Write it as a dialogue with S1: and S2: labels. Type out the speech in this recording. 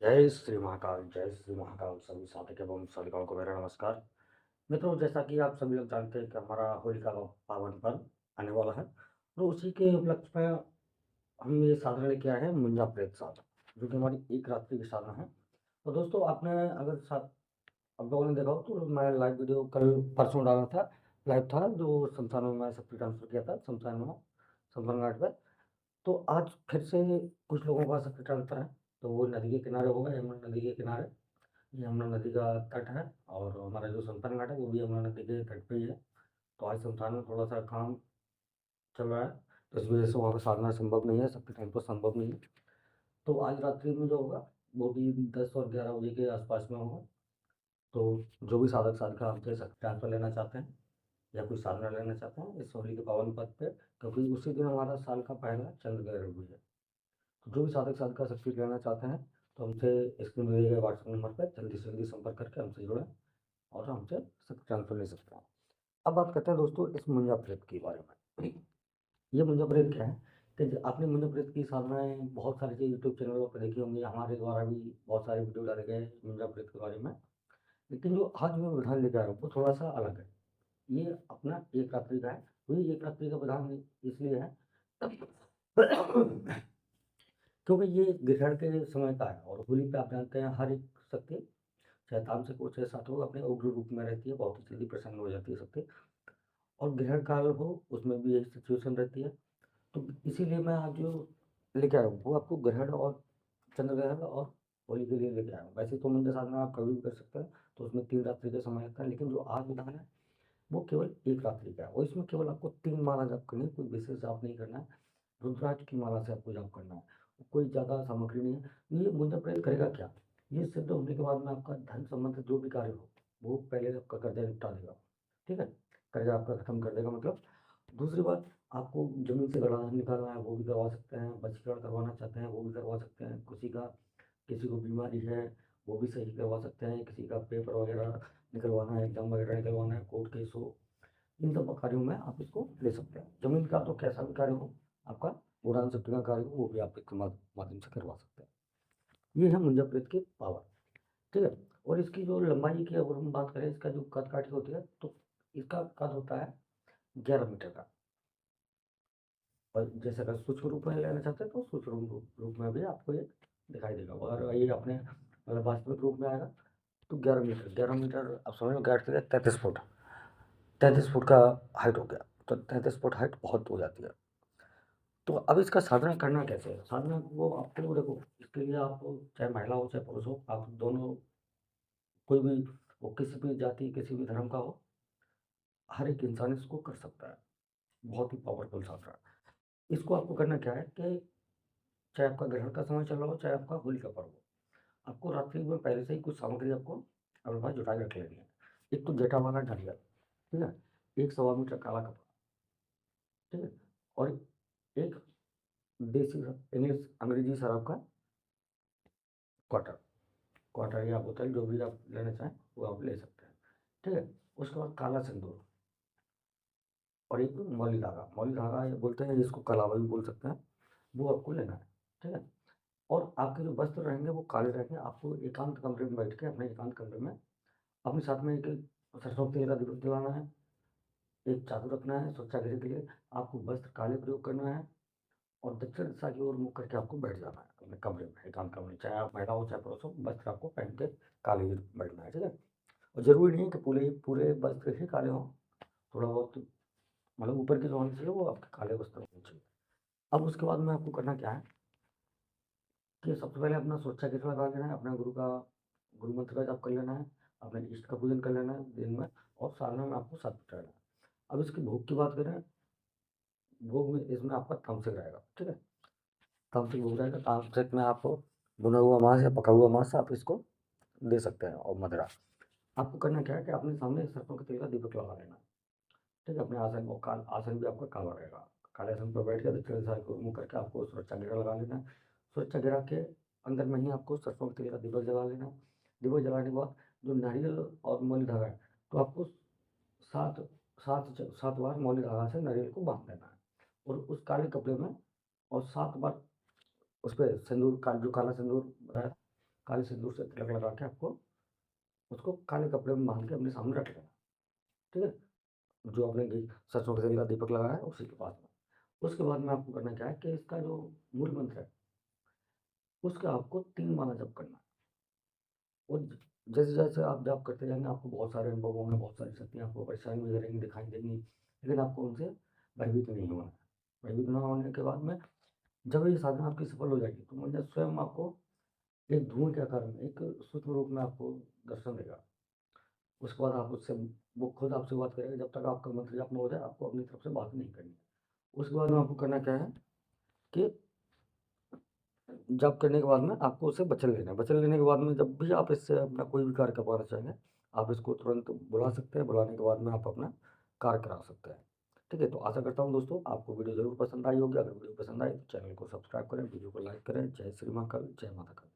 S1: जय श्री महाकाल सभी साथी एवं साधिकाओं को मेरा नमस्कार। मित्रों, जैसा कि आप सभी लोग जानते हैं कि हमारा होली का पावन पर्व आने वाला है, तो उसी के उपलक्ष्य में हम ये साधना लेके आए हैं मुंजा प्रेत साधना, जो कि हमारी एक रात्रि की साधना है। तो दोस्तों, आपने अगर साथ आप लोगों ने देखा हो तो मैं लाइव वीडियो कल परसों डाला था, लाइव था जो शमशान में मैं शक्ति ट्रांसफर किया था शमशान में, शमशान घाट पर। तो आज फिर से कुछ लोगों का शक्ति ट्रांसफर है, तो वो नदी के किनारे होगा, यमुना नदी के किनारे। ये यमुना नदी का तट है और हमारा जो शमशान घाट है वो भी यमुना नदी के तट पे ही है। तो आज शमशान में थोड़ा सा काम चल रहा है, तो इस वजह से वहाँ पर साधना संभव नहीं है, सबके टाइम पर संभव नहीं है। तो आज रात्रि में जो होगा वो भी 10 और 11 बजे के आसपास में होगा। तो जो भी साधक साधिका हमसे शक्ति ट्रांसफर लेना चाहते हैं या कोई साधना लेना चाहते हैं इस होली के पावन पद पे, क्योंकि उसी दिन हमारा साल का पहला चंद्र ग्रहण भी है। तो जो भी साधक साधिका शक्ति लेना चाहते हैं तो हमसे स्क्रीन में दिए गए व्हाट्सएप नंबर पर जल्दी से जल्दी संपर्क करके हमसे जुड़ें और हमसे शक्ति ट्रांसफर ले सकते हैं। अब बात करते हैं दोस्तों इस मुंजा प्रेत के बारे में। ये मुंजा प्रेत क्या है कि आपने मुंजा प्रेत की साधनाएं बहुत सारी चीज़ यूट्यूब चैनलों पर देखी होंगी, हमारे द्वारा भी बहुत सारे वीडियो डाले गए मुंजा प्रेत के बारे में। लेकिन जो आज मैं विधान लेकर आ रहा हूँ वो थोड़ा सा अलग है। ये अपना एक रात्रि का है। तो ये एक रात्रि का विधान इसलिए है क्योंकि ये ग्रहण के समय का है और होली पे आप जानते हैं हर एक शक्ति, चाहे तामसिक हो चाहे सात्विक हो, अपने उग्र रूप में रहती है, बहुत ही जल्दी प्रसन्न हो जाती है शक्ति। और ग्रहण काल हो उसमें भी यही सिचुएशन रहती है। तो इसीलिए मैं आज जो लेके आया हूँ वो आपको ग्रहण और चंद्र ग्रहण और होली के लिए लेके आया हूँ। वैसे तो मंदिर साधना आप कभी भी कर सकते हैं, तो उसमें 3 रात्रि का समय लगता है, लेकिन जो आज विधान है वो केवल एक रात्रि का है और इसमें केवल आपको 3 माला जाप करनी है, कोई विशेष जाप नहीं करना है। रुद्राक्ष की माला से आपको जाप करना है, कोई ज़्यादा सामग्री नहीं है। ये मुंजा प्रेत करेगा क्या, ये सिद्ध होने के बाद में आपका धन संबंधित जो भी कार्य हो वो पहले आपका कर्जा निपटा देगा। ठीक है, कर्जा आपका खत्म कर देगा। मतलब दूसरी बात, आपको जमीन से गड़ा धन निकालना है वो भी करवा सकते हैं, वशीकरण करवाना चाहते हैं वो भी करवा सकते हैं, किसी को बीमारी है वो भी सही करवा सकते हैं, किसी का पेपर वगैरह निकलवाना है, एग्जाम वगैरह निकलवाना है, कोर्ट केस हो, इन सब कार्यों में आप इसको ले सकते हैं। जमीन का तो कैसा भी कार्य हो आपका, उड़ान शक्ति का कार्य हो वो भी आप इसके माध्यम से करवा सकते हैं। ये है मुंजा प्रेत की पावर। ठीक है, और इसकी जो लंबाई की अगर हम बात करें, इसका जो कद काठी होती है तो इसका कद होता है 11 मीटर का। और जैसे अगर सूक्ष्म रूप में लेना चाहते हैं तो सूक्ष्म रूप में भी आपको ये दिखाई देगा, और ये अपने मतलब वास्तविक रूप में आएगा तो 11 मीटर आप समझ लो, 33 फुट, 33 फुट का हाइट हो गया। तो 33 फुट हाइट बहुत हो जाती है। तो अब इसका साधना करना कैसे है? साधना वो आपको देखो, इसके लिए आप चाहे महिला हो चाहे पुरुष हो, आप दोनों, कोई भी वो किसी भी जाति किसी भी धर्म का हो, हर एक इंसान इसको कर सकता है। बहुत ही पावरफुल साधना है। इसको आपको करना क्या है कि चाहे आपका ग्रहण का समय चल रहा हो चाहे आपका होली का पर्व हो, आपको रात्रि में पहले से ही कुछ सामग्री आपको अपने पास जुटा के रख लेनी है। एक तो जटा वाला नारियल, ठीक है, एक 1.25 मीटर काला कपड़ा, ठीक है, और एक देसी इंग्लिश अंग्रेजी शराब का क्वार्टर, क्वार्टर या बोतल जो भी आप लेना चाहें वो आप ले सकते हैं। ठीक है, उसके बाद काला सिंदूर और एक मौली धागा ये बोलते हैं, जिसको कलावा भी बोल सकते हैं, वो आपको लेना है। ठीक है, और आपके जो वस्त्र रहेंगे वो काले रहेंगे। आपको एकांत कमरे में बैठ के अपने एकांत कमरे में अपने साथ में एक सरसों तेल का दीपक जलाना है, एक चादर रखना है सुरक्षा घेरे के लिए, आपको वस्त्र काले प्रयोग करना है और दक्षिण दिशा की ओर मुँह करके आपको बैठ जाना है अपने कमरे में, एकांत कमरे में, चाहे आप महिला हो चाहे पुरुष हो, वस्त्र आपको पहन के काले ही बैठना है। ठीक है, और ज़रूरी नहीं है कि पूरे पूरे वस्त्र ही काले हों, थोड़ा बहुत मतलब ऊपर की जो होनी चाहिए वो आपके काले वस्त्र होने चाहिए। अब उसके बाद में आपको करना क्या है कि सबसे पहले अपना सुरक्षा घेरा लगा लेना है, अपना गुरु मंत्र का जाप कर लेना है, अपने इष्ट का पूजन कर लेना है दिन में, और साधना में आपको साथ रहना है। अब इसके भोग की बात करें, भोग में इसमें आपका तामसिक रहेगा। ठीक है, तामसिक भोग रहेगा, तामसिक में आप भुना हुआ मांस या पका हुआ मांस आप इसको दे सकते हैं, और मदिरा। आपको करना क्या है कि अपने सामने सरसों के तेल का दीपक लगा लेना है। ठीक है, अपने आसन को आसन भी आपका काला रहेगा, काले आसन पर बैठ के दक्षिण दिशा की ओर मुँह करके आपको सुरक्षा घेरा लगा लेना है। सुरक्षा घेरा के अंदर में ही आपको सरसों के तेल का दीपक जला लेना है। दीपक जलाने के बाद जो नारियल और मौली धागा है, तो आपको सात सात 7 बार मौली धागा से नारियल को बांध देना है, और उस काले कपड़े में और 7 बार उस पे सिंदूर का जो काला सिंदूर है काले सिंदूर से तिलक लगा के आपको उसको काले कपड़े में बाँध के अपने सामने रख लेना, ठीक है? जो आपने सरसों के तेल का दीपक लगाया है उसी के पास में। उसके बाद में आपको करना क्या है कि इसका जो मूल मंत्र है, उसका आपको 3 माला जप करना है। और जैसे-जैसे आप जप करते जाएँगे आपको बहुत सारे अनुभव होंगे, बहुत सारी शक्तियाँ आपको परेशान भी करेंगी, दिखाई देंगी, लेकिन आपको उनसे भयभीत नहीं होना है। भयभीत ना होने के बाद में जब ये साधना आपकी सफल हो जाएगी, तो मंदिर स्वयं आपको एक धुएँ के आकार में, एक सूक्ष्म रूप में आपको दर्शन देगा। उसके बाद आप उससे वो खुद आपसे बात करेगा, जब तक आपका मंत्र जप ना हो जाए, आपको अपनी तरफ से बात नहीं करनी है। उसके बाद में आपको करना क्या है कि जप करने के बाद में आपको उससे वचन लेना है। वचन लेने के बाद में जब भी आप इससे अपना कोई भी कार्य करवाना चाहेंगे, आप इसको तुरंत बुला सकते हैं, बुलाने के बाद में आप अपना कार्य करा सकते हैं। ठीक है? तो आशा करता हूँ दोस्तों आपको वीडियो ज़रूर पसंद आई होगी। अगर वीडियो पसंद आई तो चैनल को सब्सक्राइब करें, वीडियो को लाइक करें। जय श्री महाकाल, जय माता काली।